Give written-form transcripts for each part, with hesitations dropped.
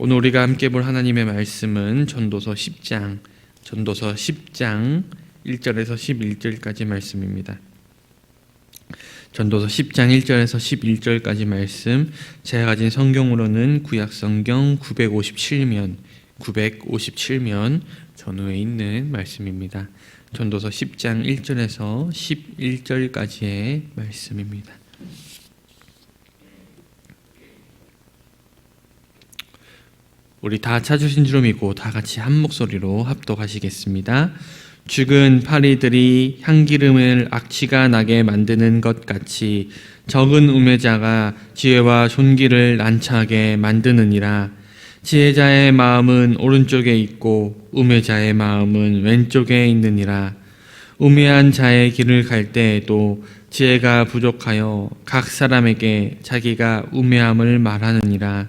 오늘 우리가 함께 볼 하나님의 말씀은 전도서 10장 1절에서 11절까지 말씀입니다. 전도서 10장 1절에서 11절까지 말씀, 제가 가진 성경으로는 구약성경 957면 전후에 있는 말씀입니다. 전도서 10장 1절에서 11절까지의 말씀입니다. 우리 다 찾으신 줄 믿고 다 같이 한 목소리로 합독하시겠습니다. 죽은 파리들이 향기름을 악취가 나게 만드는 것 같이 적은 우매자가 지혜와 존귀를 난처하게 만드느니라. 지혜자의 마음은 오른쪽에 있고 우매자의 마음은 왼쪽에 있느니라. 우매한 자의 길을 갈 때에도 지혜가 부족하여 각 사람에게 자기가 우매함을 말하느니라.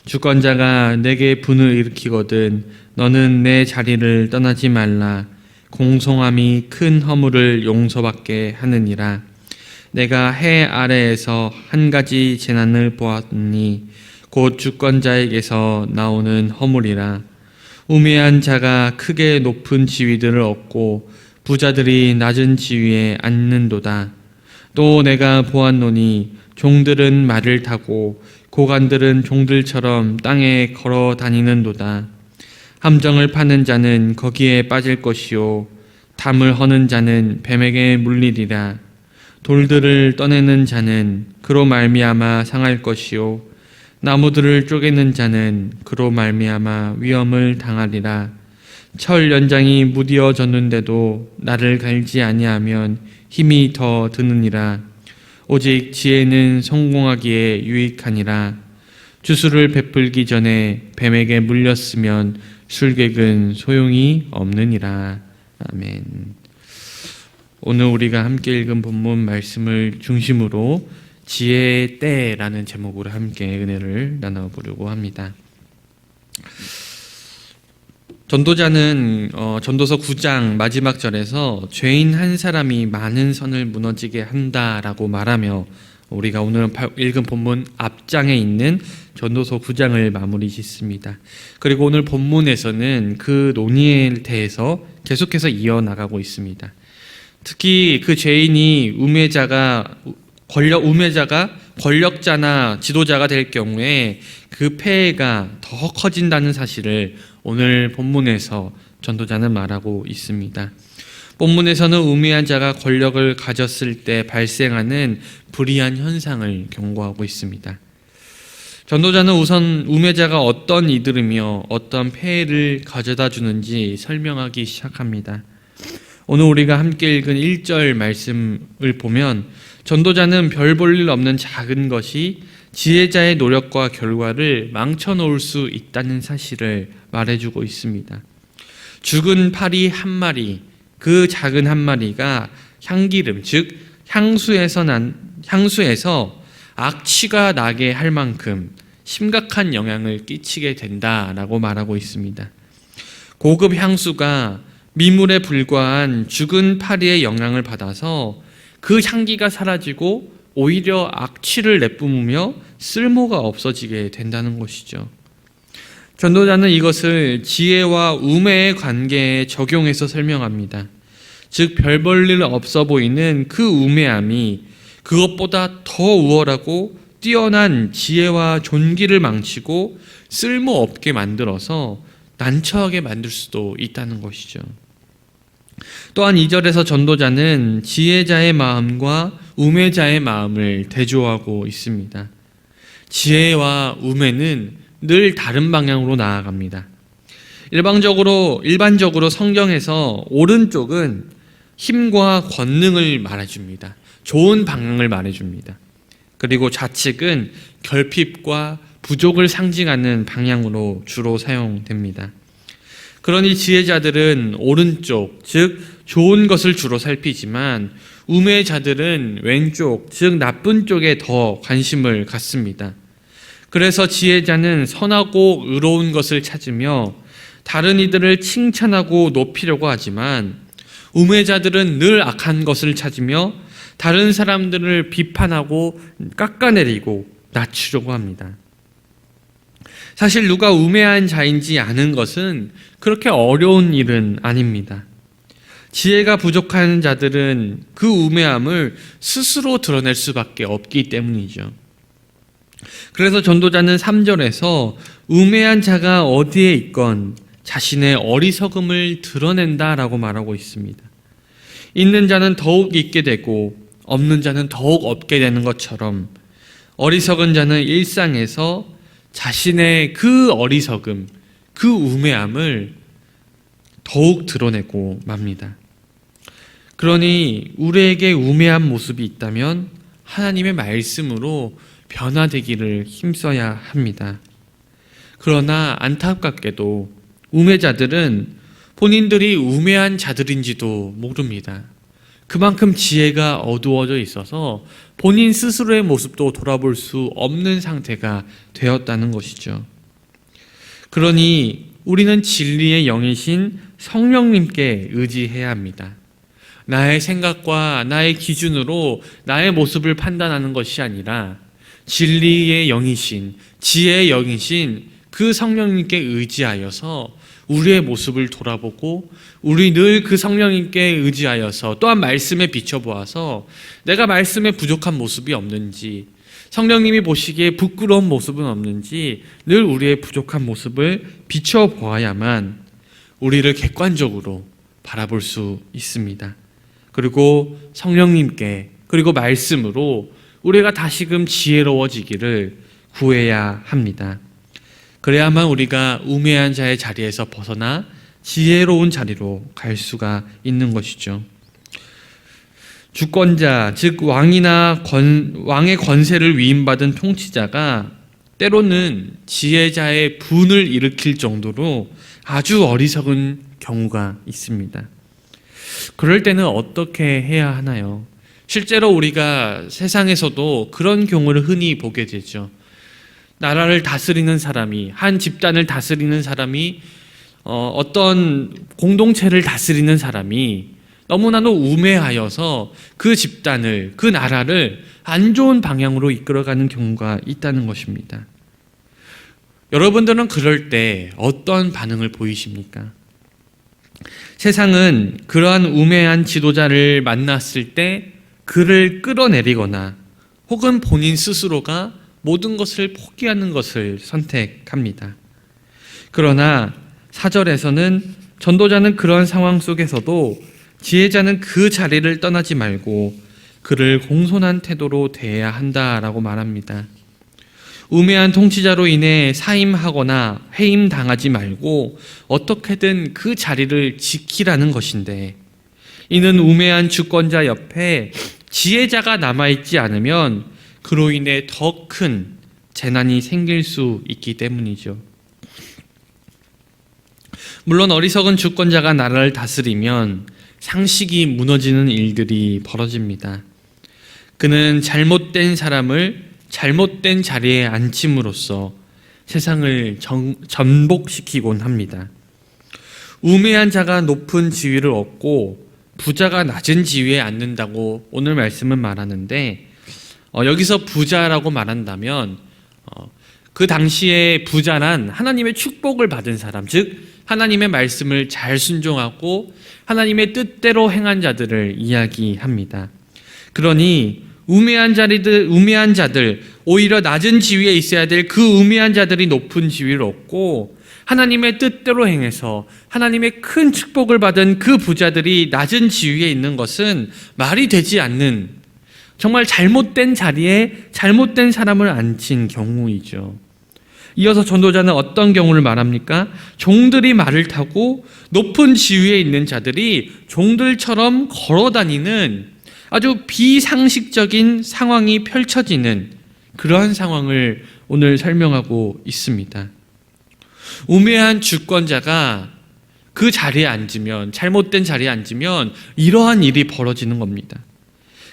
주권자가 내게 분을 일으키거든 너는 내 자리를 떠나지 말라. 공송함이 큰 허물을 용서받게 하느니라. 내가 해 아래에서 한 가지 재난을 보았니 곧 주권자에게서 나오는 허물이라. 우매한 자가 크게 높은 지위들을 얻고 부자들이 낮은 지위에 앉는도다. 또 내가 보았노니 종들은 말을 타고 고관들은 종들처럼 땅에 걸어 다니는도다. 함정을 파는 자는 거기에 빠질 것이요 담을 허는 자는 뱀에게 물리리라. 돌들을 떠내는 자는 그로 말미암아 상할 것이요 나무들을 쪼개는 자는 그로 말미암아 위험을 당하리라. 철 연장이 무디어졌는데도 나를 갈지 아니하면 힘이 더 드느니라. 오직 지혜는 성공하기에 유익하니라. 주술을 베풀기 전에 뱀에게 물렸으면 술객은 소용이 없느니라. 아멘. 오늘 우리가 함께 읽은 본문 말씀을 중심으로 지혜의 때라는 제목으로 함께 은혜를 나눠보려고 합니다. 전도자는 전도서 9장 마지막 절에서 죄인 한 사람이 많은 선을 무너지게 한다라고 말하며 우리가 오늘 읽은 본문 앞장에 있는 전도서 9장을 마무리 짓습니다. 그리고 오늘 본문에서는 그 논의에 대해서 계속해서 이어나가고 있습니다. 특히 그 죄인이 우매자가 권력자나 지도자가 될 경우에 그 폐해가 더 커진다는 사실을 오늘 본문에서 전도자는 말하고 있습니다. 본문에서는 우매한 자가 권력을 가졌을 때 발생하는 불의한 현상을 경고하고 있습니다. 전도자는 우선 우매자가 어떤 이들이며 어떤 폐해를 가져다 주는지 설명하기 시작합니다. 오늘 우리가 함께 읽은 1절 말씀을 보면 전도자는 별 볼 일 없는 작은 것이 지혜자의 노력과 결과를 망쳐놓을 수 있다는 사실을 말해주고 있습니다. 죽은 파리 한 마리, 그 작은 한 마리가 향기름, 즉 향수에서 악취가 나게 할 만큼 심각한 영향을 끼치게 된다라고 말하고 있습니다. 고급 향수가 미물에 불과한 죽은 파리의 영향을 받아서 그 향기가 사라지고 오히려 악취를 내뿜으며 쓸모가 없어지게 된다는 것이죠. 전도자는 이것을 지혜와 우매의 관계에 적용해서 설명합니다. 즉 별 볼 일 없어 보이는 그 우매함이 그것보다 더 우월하고 뛰어난 지혜와 존귀를 망치고 쓸모없게 만들어서 난처하게 만들 수도 있다는 것이죠. 또한 2절에서 전도자는 지혜자의 마음과 우매자의 마음을 대조하고 있습니다. 지혜와 우매는 늘 다른 방향으로 나아갑니다. 일반적으로 성경에서 오른쪽은 힘과 권능을 말해줍니다. 좋은 방향을 말해줍니다. 그리고 좌측은 결핍과 부족을 상징하는 방향으로 주로 사용됩니다. 그러니 지혜자들은 오른쪽, 즉 좋은 것을 주로 살피지만 우매자들은 왼쪽, 즉 나쁜 쪽에 더 관심을 갖습니다. 그래서 지혜자는 선하고 의로운 것을 찾으며 다른 이들을 칭찬하고 높이려고 하지만 우매자들은 늘 악한 것을 찾으며 다른 사람들을 비판하고 깎아내리고 낮추려고 합니다. 사실 누가 우매한 자인지 아는 것은 그렇게 어려운 일은 아닙니다. 지혜가 부족한 자들은 그 우매함을 스스로 드러낼 수밖에 없기 때문이죠. 그래서 전도자는 3절에서 우매한 자가 어디에 있건 자신의 어리석음을 드러낸다라고 말하고 있습니다. 있는 자는 더욱 있게 되고 없는 자는 더욱 없게 되는 것처럼 어리석은 자는 일상에서 자신의 그 어리석음, 그 우매함을 더욱 드러내고 맙니다. 그러니 우리에게 우매한 모습이 있다면 하나님의 말씀으로 변화되기를 힘써야 합니다. 그러나 안타깝게도 우매자들은 본인들이 우매한 자들인지도 모릅니다. 그만큼 지혜가 어두워져 있어서 본인 스스로의 모습도 돌아볼 수 없는 상태가 되었다는 것이죠. 그러니 우리는 진리의 영이신 성령님께 의지해야 합니다. 나의 생각과 나의 기준으로 나의 모습을 판단하는 것이 아니라 진리의 영이신, 지혜의 영이신 그 성령님께 의지하여서 우리의 모습을 돌아보고 우리 늘 그 성령님께 의지하여서 또한 말씀에 비춰보아서 내가 말씀에 부족한 모습이 없는지, 성령님이 보시기에 부끄러운 모습은 없는지 늘 우리의 부족한 모습을 비춰보아야만 우리를 객관적으로 바라볼 수 있습니다. 그리고 성령님께 그리고 말씀으로 우리가 다시금 지혜로워지기를 구해야 합니다. 그래야만 우리가 우매한 자의 자리에서 벗어나 지혜로운 자리로 갈 수가 있는 것이죠. 주권자, 즉 왕의 권세를 위임받은 통치자가 때로는 지혜자의 분을 일으킬 정도로 아주 어리석은 경우가 있습니다. 그럴 때는 어떻게 해야 하나요? 실제로 우리가 세상에서도 그런 경우를 흔히 보게 되죠. 나라를 다스리는 사람이, 한 집단을 다스리는 사람이, 어떤 공동체를 다스리는 사람이 너무나도 우매하여서 그 집단을, 그 나라를 안 좋은 방향으로 이끌어가는 경우가 있다는 것입니다. 여러분들은 그럴 때 어떤 반응을 보이십니까? 세상은 그러한 우매한 지도자를 만났을 때 그를 끌어내리거나 혹은 본인 스스로가 모든 것을 포기하는 것을 선택합니다. 그러나 4절에서는 전도자는 그런 상황 속에서도 지혜자는 그 자리를 떠나지 말고 그를 공손한 태도로 대해야 한다라고 말합니다. 우매한 통치자로 인해 사임하거나 해임당하지 말고 어떻게든 그 자리를 지키라는 것인데, 이는 우매한 주권자 옆에 지혜자가 남아있지 않으면 그로 인해 더 큰 재난이 생길 수 있기 때문이죠. 물론 어리석은 주권자가 나라를 다스리면 상식이 무너지는 일들이 벌어집니다. 그는 잘못된 사람을 잘못된 자리에 앉힘으로써 세상을 전복시키곤 합니다. 우매한 자가 높은 지위를 얻고 부자가 낮은 지위에 앉는다고 오늘 말씀은 말하는데, 여기서 부자라고 말한다면 그 당시에 부자란 하나님의 축복을 받은 사람, 즉 하나님의 말씀을 잘 순종하고 하나님의 뜻대로 행한 자들을 이야기합니다. 그러니 우매한 자들, 오히려 낮은 지위에 있어야 될 그 우매한 자들이 높은 지위를 얻고 하나님의 뜻대로 행해서 하나님의 큰 축복을 받은 그 부자들이 낮은 지위에 있는 것은 말이 되지 않는, 정말 잘못된 자리에 잘못된 사람을 앉힌 경우이죠. 이어서 전도자는 어떤 경우를 말합니까? 종들이 말을 타고 높은 지위에 있는 자들이 종들처럼 걸어다니는 아주 비상식적인 상황이 펼쳐지는 그러한 상황을 오늘 설명하고 있습니다. 우매한 주권자가 그 자리에 앉으면, 잘못된 자리에 앉으면 이러한 일이 벌어지는 겁니다.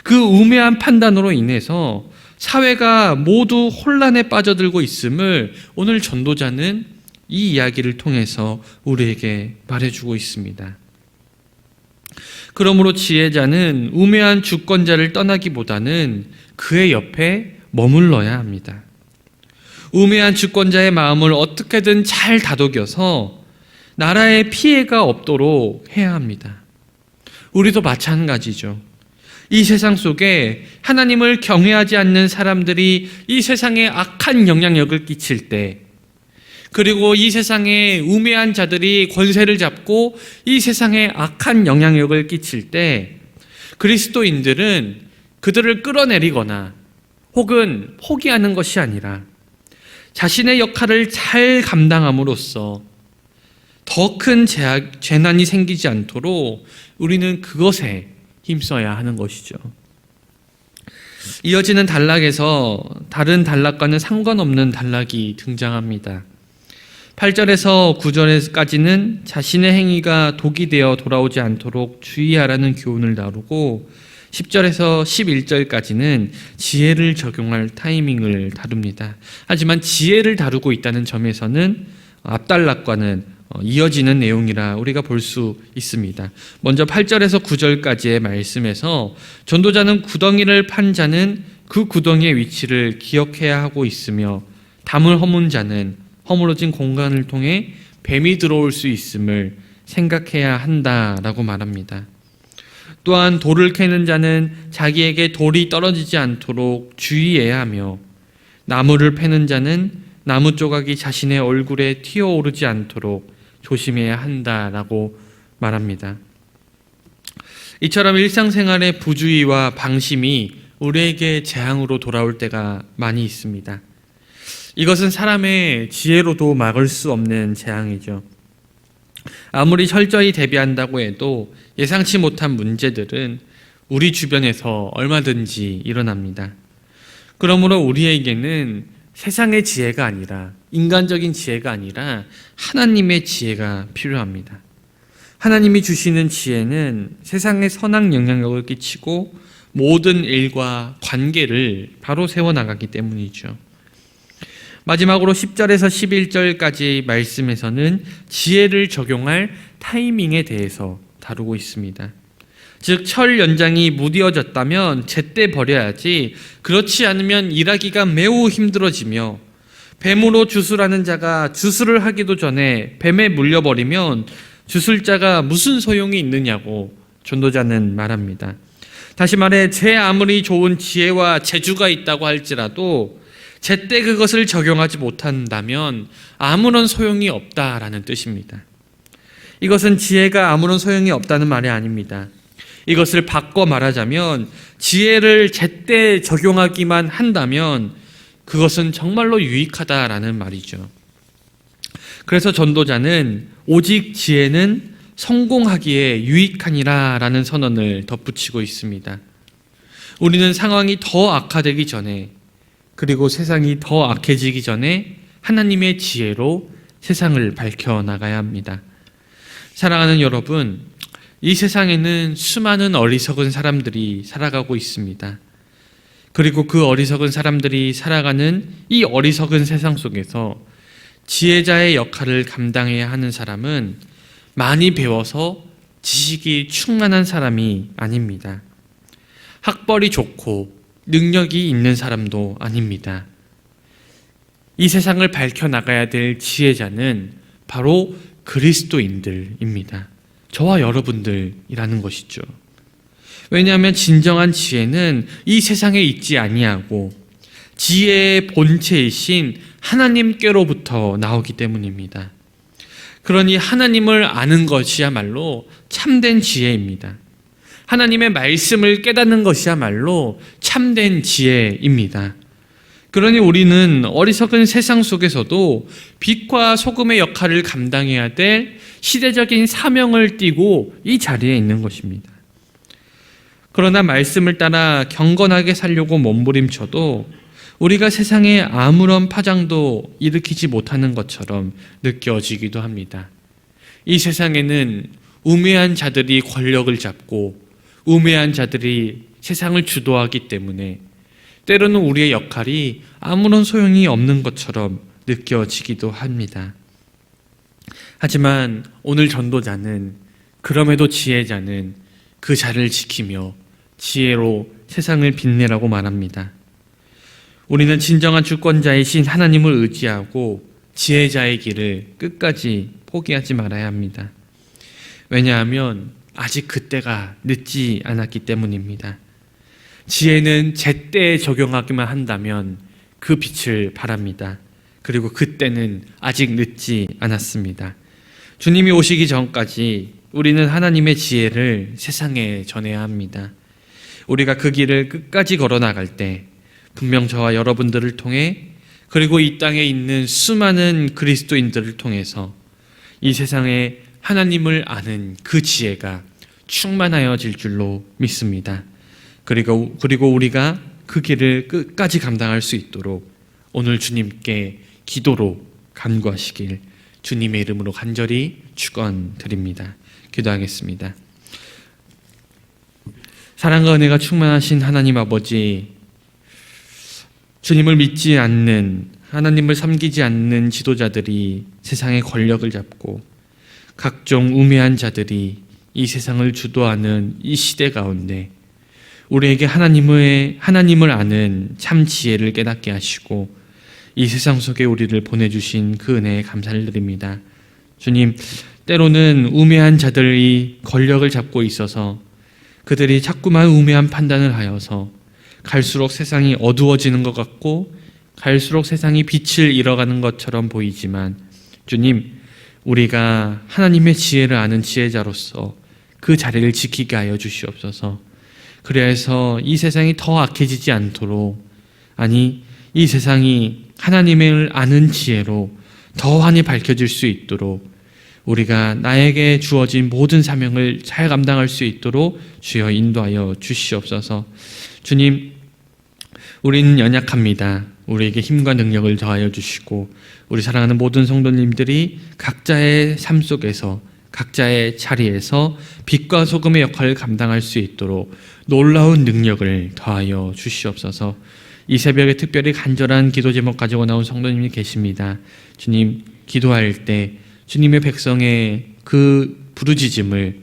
그 우매한 판단으로 인해서 사회가 모두 혼란에 빠져들고 있음을 오늘 전도자는 이 이야기를 통해서 우리에게 말해주고 있습니다. 그러므로 지혜자는 우매한 주권자를 떠나기보다는 그의 옆에 머물러야 합니다. 우매한 주권자의 마음을 어떻게든 잘 다독여서 나라에 피해가 없도록 해야 합니다. 우리도 마찬가지죠. 이 세상 속에 하나님을 경외하지 않는 사람들이 이 세상에 악한 영향력을 끼칠 때, 그리고 이 세상에 우매한 자들이 권세를 잡고 이 세상에 악한 영향력을 끼칠 때, 그리스도인들은 그들을 끌어내리거나 혹은 포기하는 것이 아니라 자신의 역할을 잘 감당함으로써 더 큰 재난이 생기지 않도록 우리는 그것에 힘써야 하는 것이죠. 이어지는 단락에서 다른 단락과는 상관없는 단락이 등장합니다. 8절에서 9절까지는 자신의 행위가 독이 되어 돌아오지 않도록 주의하라는 교훈을 다루고 10절에서 11절까지는 지혜를 적용할 타이밍을 다룹니다. 하지만 지혜를 다루고 있다는 점에서는 앞단락과는 이어지는 내용이라 우리가 볼 수 있습니다. 먼저 8절에서 9절까지의 말씀에서 전도자는 구덩이를 판 자는 그 구덩이의 위치를 기억해야 하고 있으며 담을 허문 자는 허물어진 공간을 통해 뱀이 들어올 수 있음을 생각해야 한다라고 말합니다. 또한 돌을 캐는 자는 자기에게 돌이 떨어지지 않도록 주의해야 하며 나무를 패는 자는 나무 조각이 자신의 얼굴에 튀어오르지 않도록 조심해야 한다라고 말합니다. 이처럼 일상생활의 부주의와 방심이 우리에게 재앙으로 돌아올 때가 많이 있습니다. 이것은 사람의 지혜로도 막을 수 없는 재앙이죠. 아무리 철저히 대비한다고 해도 예상치 못한 문제들은 우리 주변에서 얼마든지 일어납니다. 그러므로 우리에게는 세상의 지혜가 아니라, 인간적인 지혜가 아니라 하나님의 지혜가 필요합니다. 하나님이 주시는 지혜는 세상에 선한 영향력을 끼치고 모든 일과 관계를 바로 세워나가기 때문이죠. 마지막으로 10절에서 11절까지 말씀에서는 지혜를 적용할 타이밍에 대해서 다루고 있습니다. 즉, 철 연장이 무뎌졌다면 제때 버려야지, 그렇지 않으면 일하기가 매우 힘들어지며 뱀으로 주술하는 자가 주술을 하기도 전에 뱀에 물려버리면 주술자가 무슨 소용이 있느냐고 전도자는 말합니다. 다시 말해, 제 아무리 좋은 지혜와 재주가 있다고 할지라도 제때 그것을 적용하지 못한다면 아무런 소용이 없다라는 뜻입니다. 이것은 지혜가 아무런 소용이 없다는 말이 아닙니다. 이것을 바꿔 말하자면 지혜를 제때 적용하기만 한다면 그것은 정말로 유익하다라는 말이죠. 그래서 전도자는 오직 지혜는 성공하기에 유익하니라 라는 선언을 덧붙이고 있습니다. 우리는 상황이 더 악화되기 전에, 그리고 세상이 더 악해지기 전에 하나님의 지혜로 세상을 밝혀나가야 합니다. 사랑하는 여러분, 이 세상에는 수많은 어리석은 사람들이 살아가고 있습니다. 그리고 그 어리석은 사람들이 살아가는 이 어리석은 세상 속에서 지혜자의 역할을 감당해야 하는 사람은 많이 배워서 지식이 충만한 사람이 아닙니다. 학벌이 좋고 능력이 있는 사람도 아닙니다. 이 세상을 밝혀나가야 될 지혜자는 바로 그리스도인들입니다. 저와 여러분들이라는 것이죠. 왜냐하면 진정한 지혜는 이 세상에 있지 아니하고 지혜의 본체이신 하나님께로부터 나오기 때문입니다. 그러니 하나님을 아는 것이야말로 참된 지혜입니다. 하나님의 말씀을 깨닫는 것이야말로 참된 지혜입니다. 그러니 우리는 어리석은 세상 속에서도 빛과 소금의 역할을 감당해야 될 시대적인 사명을 띠고 이 자리에 있는 것입니다. 그러나 말씀을 따라 경건하게 살려고 몸부림쳐도 우리가 세상에 아무런 파장도 일으키지 못하는 것처럼 느껴지기도 합니다. 이 세상에는 우매한 자들이 권력을 잡고 우매한 자들이 세상을 주도하기 때문에 때로는 우리의 역할이 아무런 소용이 없는 것처럼 느껴지기도 합니다. 하지만 오늘 전도자는, 그럼에도 지혜자는 그 자리를 지키며 지혜로 세상을 빛내라고 말합니다. 우리는 진정한 주권자이신 하나님을 의지하고 지혜자의 길을 끝까지 포기하지 말아야 합니다. 왜냐하면 아직 그때가 늦지 않았기 때문입니다. 지혜는 제때에 적용하기만 한다면 그 빛을 발합니다. 그리고 그때는 아직 늦지 않았습니다. 주님이 오시기 전까지 우리는 하나님의 지혜를 세상에 전해야 합니다. 우리가 그 길을 끝까지 걸어 나갈 때 분명 저와 여러분들을 통해, 그리고 이 땅에 있는 수많은 그리스도인들을 통해서 이 세상에 하나님을 아는 그 지혜가 충만하여질 줄로 믿습니다. 그리고 우리가 그 길을 끝까지 감당할 수 있도록 오늘 주님께 기도로 간구하시길 주님의 이름으로 간절히 축원드립니다. 기도하겠습니다. 사랑과 은혜가 충만하신 하나님 아버지, 주님을 믿지 않는, 하나님을 섬기지 않는 지도자들이 세상의 권력을 잡고 각종 우매한 자들이 이 세상을 주도하는 이 시대 가운데 우리에게 하나님을 아는 참 지혜를 깨닫게 하시고 이 세상 속에 우리를 보내주신 그 은혜에 감사를 드립니다. 주님, 때로는 우매한 자들이 권력을 잡고 있어서 그들이 자꾸만 우매한 판단을 하여서 갈수록 세상이 어두워지는 것 같고 갈수록 세상이 빛을 잃어가는 것처럼 보이지만, 주님, 우리가 하나님의 지혜를 아는 지혜자로서 그 자리를 지키게 하여 주시옵소서. 그래서 이 세상이 더 악해지지 않도록, 아니 이 세상이 하나님을 아는 지혜로 더 환히 밝혀질 수 있도록 우리가 나에게 주어진 모든 사명을 잘 감당할 수 있도록 주여 인도하여 주시옵소서. 주님, 우리는 연약합니다. 우리에게 힘과 능력을 더하여 주시고 우리 사랑하는 모든 성도님들이 각자의 삶 속에서 각자의 자리에서 빛과 소금의 역할을 감당할 수 있도록 놀라운 능력을 더하여 주시옵소서. 이 새벽에 특별히 간절한 기도 제목 가지고 나온 성도님이 계십니다. 주님, 기도할 때 주님의 백성의 그 부르짖음을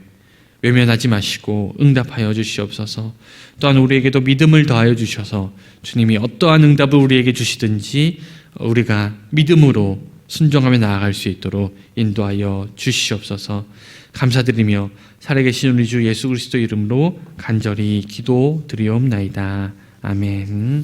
외면하지 마시고 응답하여 주시옵소서. 또한 우리에게도 믿음을 더하여 주셔서 주님이 어떠한 응답을 우리에게 주시든지 우리가 믿음으로 순종하며 나아갈 수 있도록 인도하여 주시옵소서. 감사드리며 살아계신 우리 주 예수 그리스도 이름으로 간절히 기도드리옵나이다. 아멘.